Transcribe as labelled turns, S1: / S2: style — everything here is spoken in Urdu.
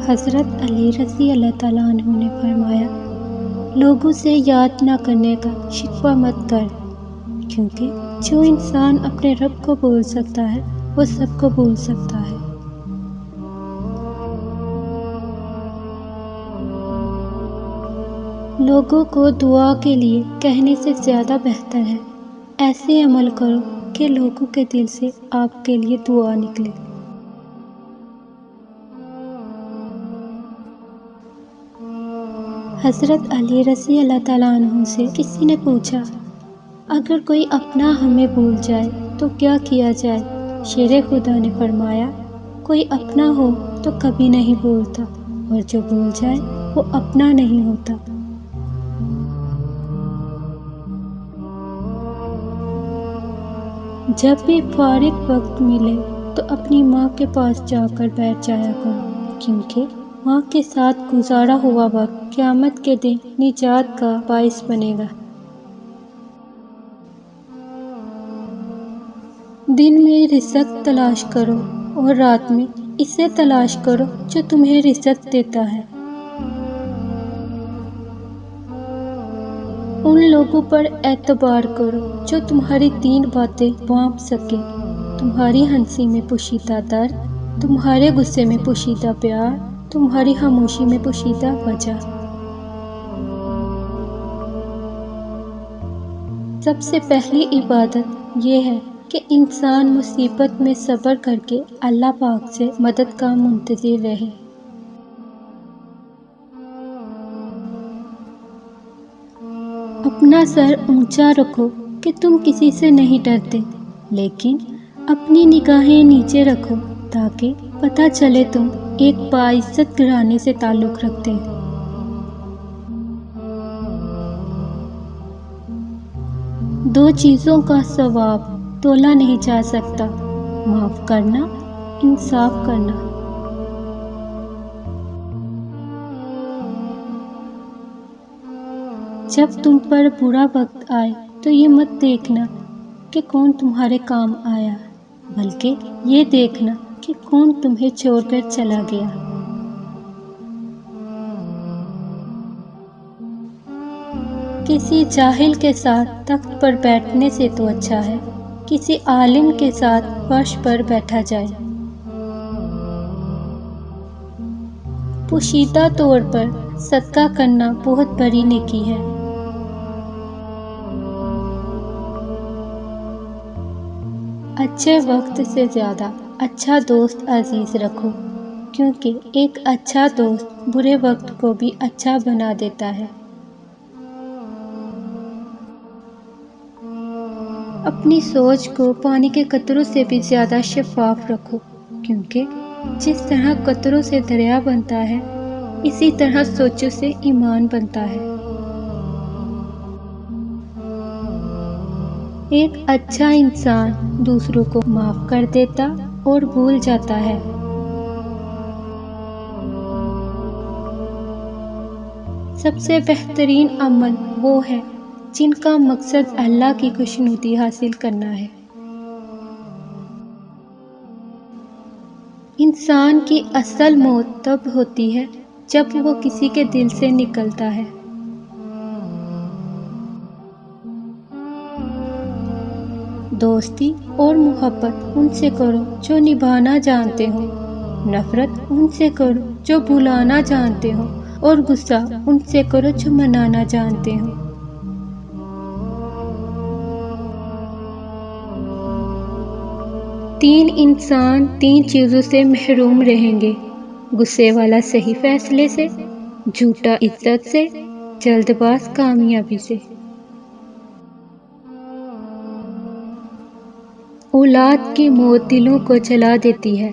S1: حضرت علی رضی اللہ تعالیٰ عنہ نے فرمایا، لوگوں سے یاد نہ کرنے کا شکوہ مت کر، کیونکہ جو انسان اپنے رب کو بھول سکتا ہے وہ سب کو بھول سکتا ہے۔ لوگوں کو دعا کے لیے کہنے سے زیادہ بہتر ہے ایسے عمل کرو کہ لوگوں کے دل سے آپ کے لیے دعا نکلے۔ حضرت علی رضی اللہ تعالیٰ عنہ سے کسی نے پوچھا، اگر کوئی اپنا ہمیں بھول جائے تو کیا کیا جائے؟ شیر خدا نے فرمایا، کوئی اپنا ہو تو کبھی نہیں بھولتا، اور جو بھول جائے وہ اپنا نہیں ہوتا۔ جب بھی فارغ وقت ملے تو اپنی ماں کے پاس جا کر بیٹھ جایا کرو، کیونکہ ماں کے ساتھ گزارا ہوا وقت قیامت کے دن نجات کا باعث بنے گا۔ دن میں رزق تلاش کرو اور رات میں اسے تلاش کرو جو تمہیں رزق دیتا ہے۔ ان لوگوں پر اعتبار کرو جو تمہاری 3 باتیں بانپ سکے، تمہاری ہنسی میں پوشیدہ درد، تمہارے غصے میں پوشیدہ پیار، تمہاری خاموشی میں پوشیدہ وجہ۔ سب سے پہلی عبادت یہ ہے کہ انسان مصیبت میں صبر کر کے اللہ پاک سے مدد کا منتظر رہے۔ اپنا سر اونچا رکھو کہ تم کسی سے نہیں ڈرتے، لیکن اپنی نگاہیں نیچے رکھو تاکہ پتہ چلے تم ایک باعزت گھرانے سے تعلق رکھتے۔ دو چیزوں کا ثواب تولا نہیں جا سکتا، معاف کرنا، انصاف کرنا۔ جب تم پر برا وقت آئے تو یہ مت دیکھنا کہ کون تمہارے کام آیا، بلکہ یہ دیکھنا کہ کون تمہیں چھوڑ کر چلا گیا۔ کسی جاہل کے ساتھ تخت پر بیٹھنے سے تو اچھا ہے کسی عالم کے ساتھ فرش پر بیٹھا جائے۔ پوشیدہ طور پر صدقہ کرنا بہت بڑی نیکی ہے۔ اچھے وقت سے زیادہ اچھا دوست عزیز رکھو، کیونکہ ایک اچھا دوست برے وقت کو بھی اچھا بنا دیتا ہے۔ اپنی سوچ کو پانی کے قطروں سے بھی زیادہ شفاف رکھو، کیونکہ جس طرح قطروں سے دریا بنتا ہے، اسی طرح سوچوں سے ایمان بنتا ہے۔ ایک اچھا انسان دوسروں کو معاف کر دیتا اور بھول جاتا ہے۔ سب سے بہترین عمل وہ ہے جن کا مقصد اللہ کی خوشنودی حاصل کرنا ہے۔ انسان کی اصل موت تب ہوتی ہے جب وہ کسی کے دل سے نکلتا ہے۔ دوستی اور محبت ان سے کرو جو نبھانا جانتے ہو، نفرت ان سے کرو جو بھلانا جانتے ہو، اور غصہ ان سے کرو جو منانا جانتے ہو۔ تین انسان 3 چیزوں سے محروم رہیں گے: غصے والا صحیح فیصلے سے، جھوٹا عزت سے، جلد باز کامیابی سے۔ اولاد کی موت دلوں کو جلا دیتی ہے،